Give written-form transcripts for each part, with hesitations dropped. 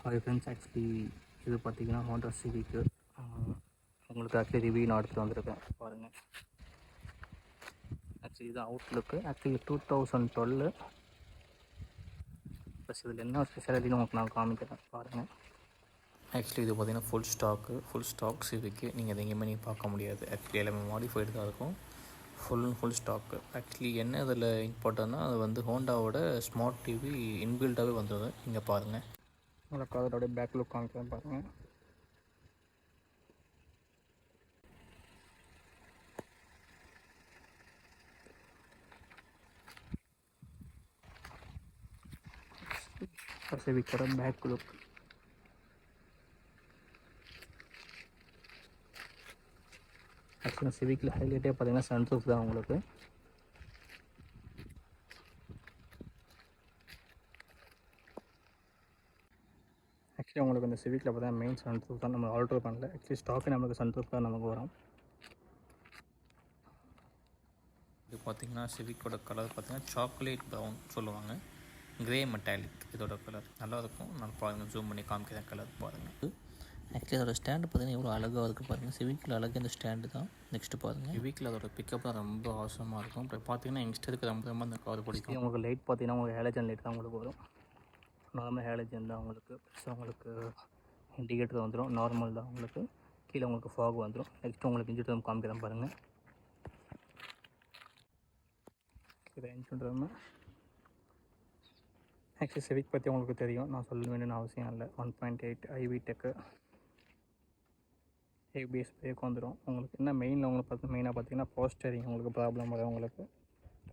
Hi friends, actually இது பார்த்தீங்கன்னா Honda சிவிக்கு உங்களுக்கு ஆக்சுவலி ரிவ்யூ நான் எடுத்துகிட்டு வந்திருக்கேன் பாருங்கள். ஆக்சுவலி இது அவுட்லுக்கு ஆக்சுவலி 2012 ப்ளஸ் இதில் என்ன ஸ்பெஷாலிட்டின்னு உங்களுக்கு நான் காமிக்கிறேன் பாருங்கள். ஆக்சுவலி இது பார்த்திங்கன்னா ஃபுல் ஸ்டாக் சிவிக்கு நீங்கள் அதை எங்கேயுமே நீங்கள் பார்க்க முடியாது. ஆக்சுவலி எல்லாமே மாடிஃபைடு தான் இருக்கும், ஃபுல் ஸ்டாக்கு. ஆக்சுவலி என்ன இதில் இம்பார்ட்டன்னா அது வந்து ஹோண்டாவோட ஸ்மார்ட் டிவி இன்பில்டாகவே வந்துடுது. இங்கே பாருங்கள், உங்களுக்கு அதோடைய பேக் லுக் காமிக்கிறேன் பாருங்கள். சிவிக்கோட பேக் லுக் ஆக்சுவலாக சிவிக்கில் ஹைலைட்டே பார்த்தீங்கன்னா சன்ரூஃப் தான் உங்களுக்கு. ஆக்சுவலி உங்களுக்கு இந்த சிவிக்கில் பார்த்தீங்கன்னா மெயின் சன்ரூஃப் தான் நம்ம ஆல்ட்ரு பண்ணல. ஆக்சுவலி ஸ்டாக்கு நமக்கு சன்ரூஃப் தான் நமக்கு வரும். இது பார்த்திங்கன்னா சிவிக்கோட கலர் பார்த்திங்கன்னா சாக்லேட் ப்ரௌன் சொல்லுவாங்க, கிரே மெட்டாலிக் இதோட கலர் நல்லாயிருக்கும். நான் பாருங்கள், ஜூம் பண்ணி காமிக்கிறேன் கலர் பாருங்கள். ஆக்சுவலி அதோட ஸ்டாண்டு பார்த்திங்கன்னா எவ்வளோ அழகாக இருக்குது பாருங்கள். சிவிக்கில் அழகாக இந்த ஸ்டாண்டு தான். நெக்ஸ்ட்டு பாருங்கள், சிவிக்கில் அதோட பிக்கப் தான் ரொம்ப அவசரமாக இருக்கும். இப்போ பார்த்திங்கன்னா யங்ஸ்டருக்கு ரொம்ப அந்த கார் பிடிக்கும். உங்களுக்கு லைட் பார்த்திங்கன்னா உங்களுக்கு ஹேலஜன் லைட் தான் உங்களுக்கு வரும். நார்மல் ஹேலஜன் தான் உங்களுக்கு. ப்ளஸ் உங்களுக்கு இண்டிகேட்டர் வந்துடும், நார்மல் தான் உங்களுக்கு. கீழே உங்களுக்கு ஃபாக் வந்துடும். நெக்ஸ்ட்டு உங்களுக்கு இன்ஜின் காமிக்கிறேன் பாருங்கள். இதை இன்ஜின் ஆக்சுவலி சிவிக் பற்றி உங்களுக்கு தெரியும், நான் சொல்ல வேண்டிய அவசியம் இல்லை. 1.8 ஐவி டெக்கு ஏபிஎஸ் பிரேக் வந்துடும். உங்களுக்கு என்ன மெயினில் உங்களுக்கு மெயினாக பார்த்தீங்கன்னா பவர் ஸ்டேரிங் உங்களுக்கு ப்ராப்ளம் வரும். உங்களுக்கு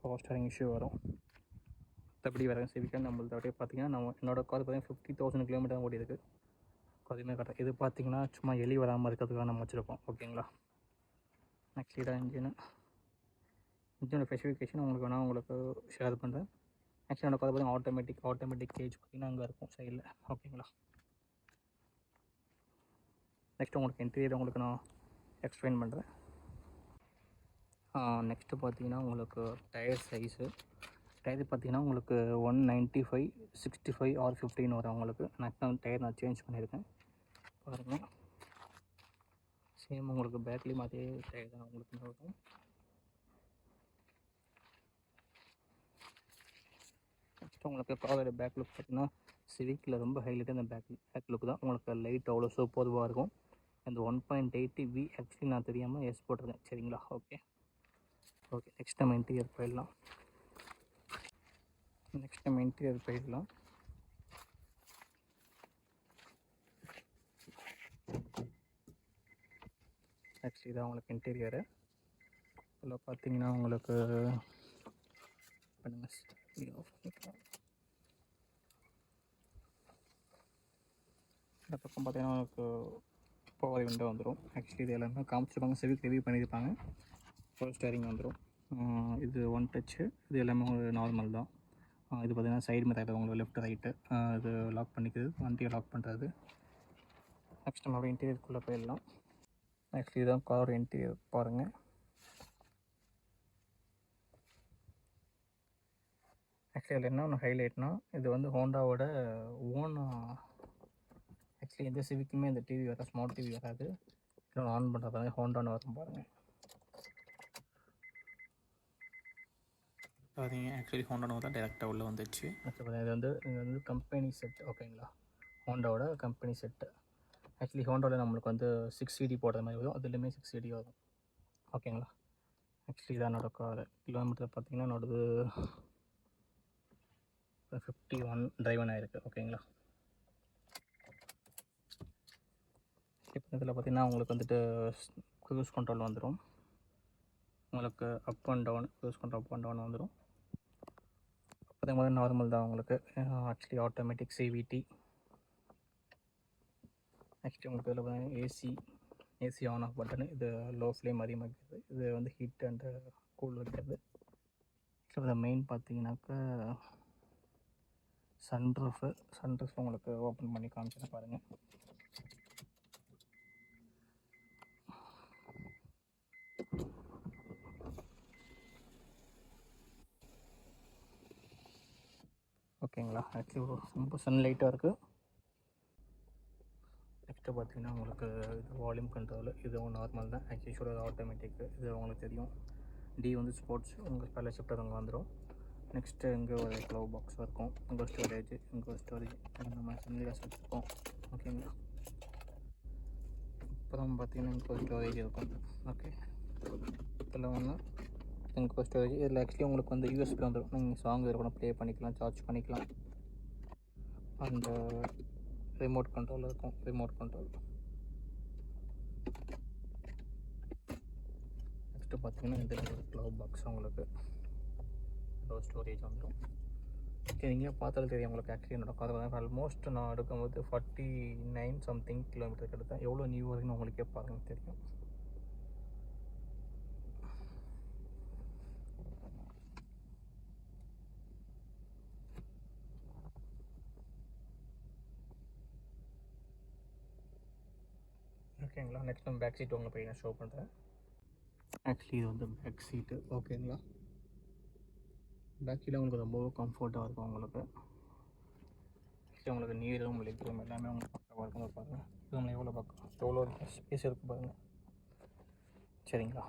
பவர் ஸ்டேரிங் இஷ்யூ வரும். மற்றபடி வர சிவிக்காக நம்மள்ட்ட அப்படியே பார்த்தீங்கன்னா என்னோடய கார் பார்த்தீங்கன்னா 50,000 கிலோமீட்டர் ஓடி இருக்குது. அதுவுமே கரெக்டாக. இது பார்த்தீங்கன்னா சும்மா எலி வராமல் இருக்கிறதுக்காக நம்ம வச்சுருப்போம். ஓகேங்களா. ஆக்சுவலி தான் இன்ஜினோட ஸ்பெசிஃபிகேஷன் உங்களுக்கு வேணால் உங்களுக்கு ஷேர் பண்ணுறேன். ஆக்சுவலி என்னோட கார் பார்த்தீங்கன்னா ஆட்டோமேட்டிக் கேஜ் பார்த்தீங்கன்னா அங்கே இருக்கும் சைடில். ஓகேங்களா. நெக்ஸ்ட்டு உங்களுக்கு இன்டீரியர் உங்களுக்கு நான் எக்ஸ்பிளைன் பண்ணுறேன். நெக்ஸ்ட்டு பார்த்தீங்கன்னா உங்களுக்கு டயர் சைஸு. டயர் பார்த்தீங்கன்னா உங்களுக்கு 195, 65 ஆர் 15 வரும் உங்களுக்கு. நான் டயர் நான் சேஞ்ச் பண்ணியிருக்கேன் பாருங்கள். சேம் உங்களுக்கு பேக்லேயும் அதே டயர் தான் உங்களுக்கு இருக்கும். நெக்ஸ்ட்டு உங்களுக்கு காரோட பேக் லுக் பார்த்தீங்கன்னா சிவிக்கில் ரொம்ப ஹைலைட்டாக இந்த பேக் லுக் தான். உங்களுக்கு லைட் அவ்வளோ சூப்பர்வாக இருக்கும். அந்த 1.8 வி ஆக்சுவலி நான் தெரியாமல் எஸ் போட்டிருக்கேன். சரிங்களா. ஓகே. நெக்ஸ்ட் நம்ம இன்டீரியர் போயிடலாம். ஆக்சுவலி இதான் உங்களுக்கு இன்டீரியரு. இதில் பார்த்தீங்கன்னா உங்களுக்கு இந்த பக்கம் பார்த்தீங்கன்னா உங்களுக்கு பவர் விண்டோ வந்துடும். ஆக்சுவலி இது எல்லாமே காமிச்சிருப்பாங்க, சிவிக் ரிவ்யூ பண்ணியிருப்பாங்க. பவர் ஸ்டேரிங் வந்துடும். இது ஒன் டச்சு. இது எல்லாமே உங்களுக்கு நார்மல் தான். இது பார்த்திங்கன்னா சைடு மெத்தட் உங்களுக்கு லெஃப்ட் ரைட்டு இது லாக் பண்ணிக்கிறது, வண்டியை லாக் பண்ணுறது. நெக்ஸ்ட் நம்ம இன்டீரியருக்குள்ளே போயிடலாம். ஆக்சுவலி இதுதான் கார் இன்டீரியர் பாருங்கள். ஆக்சுவலி அதில் என்ன ஒன்று ஹைலைட்னா இது வந்து ஹோண்டாவோட ஓன். ஆக்சுவலி எந்த சிவிக்குமே இந்த டிவி வராது, ஸ்மார்ட் டிவி வராது. இன்னொன்று ஆன் பண்ணுறதால ஹோண்டான்னு வரும் பாருங்கள். பார்த்தீங்க ஆக்சுவலி ஹோண்டானோ தான் டேரெக்டாக உள்ளே வந்துச்சு. ஆக்சுவலி இது வந்து கம்பெனி செட். ஓகேங்களா. ஹோண்டாவோட கம்பெனி செட்டு. ஆக்சுவலி ஹோண்டாவில் நம்மளுக்கு வந்து 6 CD போடுற மாதிரி வரும். அதுலேயுமே 6 CD வரும். ஓகேங்களா. ஆக்சுவலி இதான் என்னோடய கார். கிலோமீட்டர் பார்த்தீங்கன்னா என்னோடது 51 டிரைவன் ஆகிருக்கு. ஓகேங்களா. இப்போ இதில் பார்த்தீங்கன்னா உங்களுக்கு வந்துட்டு க்ரூஸ் கண்ட்ரோல் வந்துடும். உங்களுக்கு up and down cruise control up and down வந்துடும். அதே மாதிரி நார்மல் தான் உங்களுக்கு. Actually automatic CVT. நெக்ஸ்ட் உங்களுக்கு இதில் பார்த்தீங்கன்னா ஏசி ஆன் ஆஃப் பட்டனு. இது லோ ஃப்ளேம் அதிகமாக இருக்குது. இது வந்து ஹீட் அண்ட் கூல் வைக்கிறது. இதில் மெயின் பார்த்தீங்கன்னாக்கா சன்ரூஃப் உங்களுக்கு ஓப்பன் பண்ணி காமிச்சிட பாருங்கள். ஓகேங்களா. ஆக்சுவலி ரொம்ப சன்லைட்டாக இருக்குது. நெக்ஸ்ட்டு பார்த்தீங்கன்னா உங்களுக்கு இது வால்யூம் கண்ட்ரோல், இதுவும் நார்மல் தான். ஆக்சுவலாக ஆட்டோமேட்டிக்கு, இது உங்களுக்கு தெரியும். டி வந்து ஸ்போர்ட்ஸ், உங்கள் ஸ்பெல்ல ஷிஃப்ட் அங்கே வந்துடும். நெக்ஸ்ட்டு இங்கே ஒரு க்ளவ் பாக்ஸ் இருக்கும், இங்கே ஸ்டோரேஜ், இங்கே ஒரு ஸ்டோரேஜ் நம்ம சிங்கிளாக வச்சுருக்கோம். ஓகேங்களா. அப்புறம் பார்த்தீங்கன்னா இங்கே ஒரு ஸ்டோரேஜ் இருக்கும். ஓகே, இதில் ஒன்று இங்கே ஒரு ஸ்டோரேஜ். இதில் ஆக்சுவலி உங்களுக்கு வந்து யூஎஸ்பி வந்துடும். நீங்கள் சாங் இதில் கூட ப்ளே பண்ணிக்கலாம், சார்ஜ் பண்ணிக்கலாம். அந்த ரிமோட் கண்ட்ரோல் இருக்கும், ரிமோட் கண்ட்ரோல். நெக்ஸ்ட்டு பார்த்தீங்கன்னா இதில் ஒரு க்ளவ் பாக்ஸ், உங்களுக்கு ஒரு ஸ்டோரேஜ் வந்துடும். ஓகே, நீங்கள் பார்த்தாலும் தெரியும் உங்களுக்கு. ஆக்சுவலி என்னோட கார் வந்து ஆல்மோஸ்ட் நான் எடுக்கும்போது 49 சம்திங் கிலோமீட்டருக்கு எடுத்தேன். எவ்வளோ நியூ வருதுன்னு உங்களுக்கே பாருங்க தெரியும். ஓகேங்களா. நெக்ஸ்ட் நம்ம பேக் சீட் உங்களுக்கு போய் நான் ஷோ பண்ணுறேன். ஆக்சுவலி இது வந்து பேக் சீட்டு. ஓகேங்களா. பேக் சீட்டில் உங்களுக்கு ரொம்ப கம்ஃபர்ட்டாக இருக்கும். உங்களுக்கு ஆக்சுவலி உங்களுக்கு நீரும் லெக் ரூம் எல்லாமே உங்களுக்கு பக்காவாக இருக்கும். பாருங்கள், இது நம்ம எவ்வளோ பக்கம் எவ்வளோ ஸ்பேஸ் இருக்குது பாருங்கள். சரிங்களா.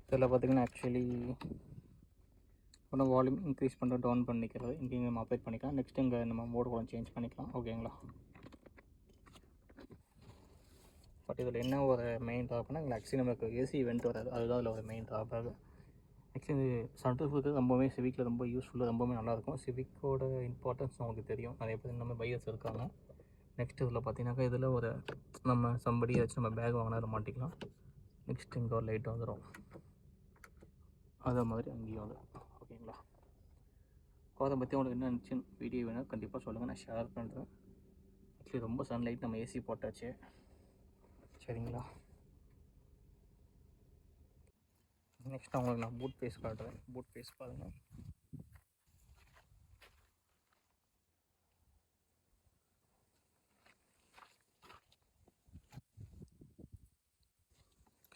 இதில் பார்த்திங்கன்னா ஆக்சுவலி ஒன்று வால்யூம் இன்க்ரீஸ் பண்ணுற, டவுன் பண்ணிக்கிறது இங்கேயும் நம்ம அப்டேட் பண்ணிக்கலாம். நெக்ஸ்ட் இங்கே நம்ம மோடு கூட சேஞ்ச் பண்ணிக்கலாம். ஓகேங்களா. பட் இதில் என்ன ஒரு மெயின் ட்ராப்னா, ஆக்சுவலி நமக்கு ஏசி வெண்ட் வராது, அதுதான் அதில் ஒரு மெயின் ட்ராபாக. ஆக்சுவலி சன்ரூஃப் ரொம்பவே சிவிக்கில் ரொம்ப யூஸ்ஃபுல்லாக, ரொம்பவே நல்லாயிருக்கும். சிவிக்கோட இம்பார்ட்டன்ஸ் உங்களுக்கு தெரியும், நிறைய பேர் நம்ம பையர்ஸ் இருக்காங்க. நெக்ஸ்ட் இதில் பார்த்தீங்கன்னாக்கா இதில் ஒரு நம்ம சம்படி வச்சு நம்ம பேக் வாங்கினா மாட்டிக்கலாம். நெக்ஸ்ட் இங்கே ஒரு லைட் வந்துடும், அதே மாதிரி அங்கேயும் வந்துடும். ஓகேங்களா. அதை பற்றி உங்களுக்கு என்ன இருந்துச்சு வீடியோ வேணும் கண்டிப்பாக சொல்லுங்கள், நான் ஷேர் பண்ணுறேன். ஆக்சுவலி ரொம்ப சன்லைட், நம்ம ஏசி போட்டாச்சு. சரிங்களா. நெக்ஸ்ட் அவங்களுக்கு நான் பூட் பேஸ் காட்டுறேன். பூட் பேஸ் பாருங்கள்.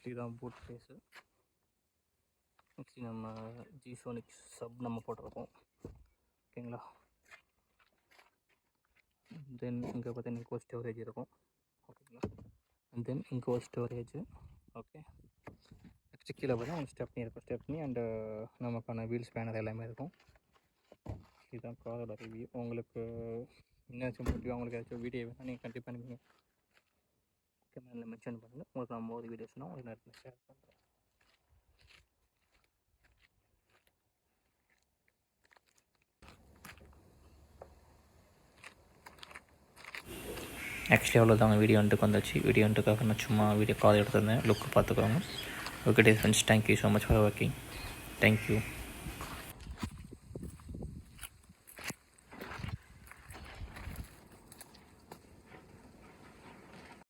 இதுதான் பூட் பேஸு. ஆக்சுவலி நம்ம ஜிசோனிக்ஸ் சப் நம்ம போட்டிருக்கோம். ஓகேங்களா. தென் இங்கே பார்த்தீங்கன்னா இங்கே ஒரு ஸ்டோரேஜ் இருக்கும். ஓகேங்களா. அண்ட் தென் இங்கே ஒரு ஸ்டோரேஜ். ஓகே. நெக்ஸ்ட் கீழே பார்த்தா உங்களுக்கு ஸ்டெப்னி இருக்கும், ஸ்டெப்னி அண்டு நமக்கான வீல் ஸ்பேனர் எல்லாமே இருக்கும். இதுதான் காரோட ரிவ்யூ. உங்களுக்கு என்னாச்சும் வீடியோ, உங்களுக்கு ஏதாச்சும் வீடியோ வேணால் நீங்கள் கண்டிப்பாக நீங்கள் கமெண்ட்டில் மென்ஷன் பண்ணுங்கள். உங்களுக்கு நான் மோது வீடியோஸ்னால் உங்களுக்கு நான் ஷேர் பண்ணுறேன். ஆக்சுவலி அவ்வளோதாங்க, வீடியோ வந்துட்டு வந்துச்சு. வீடியோ வந்துட்டுக்காக நான் சும்மா வீடியோ கால் எடுத்திருந்தேன். லுக்கு பார்த்துக்கோங்க. Okay friends, thank you so much for working. Thank you.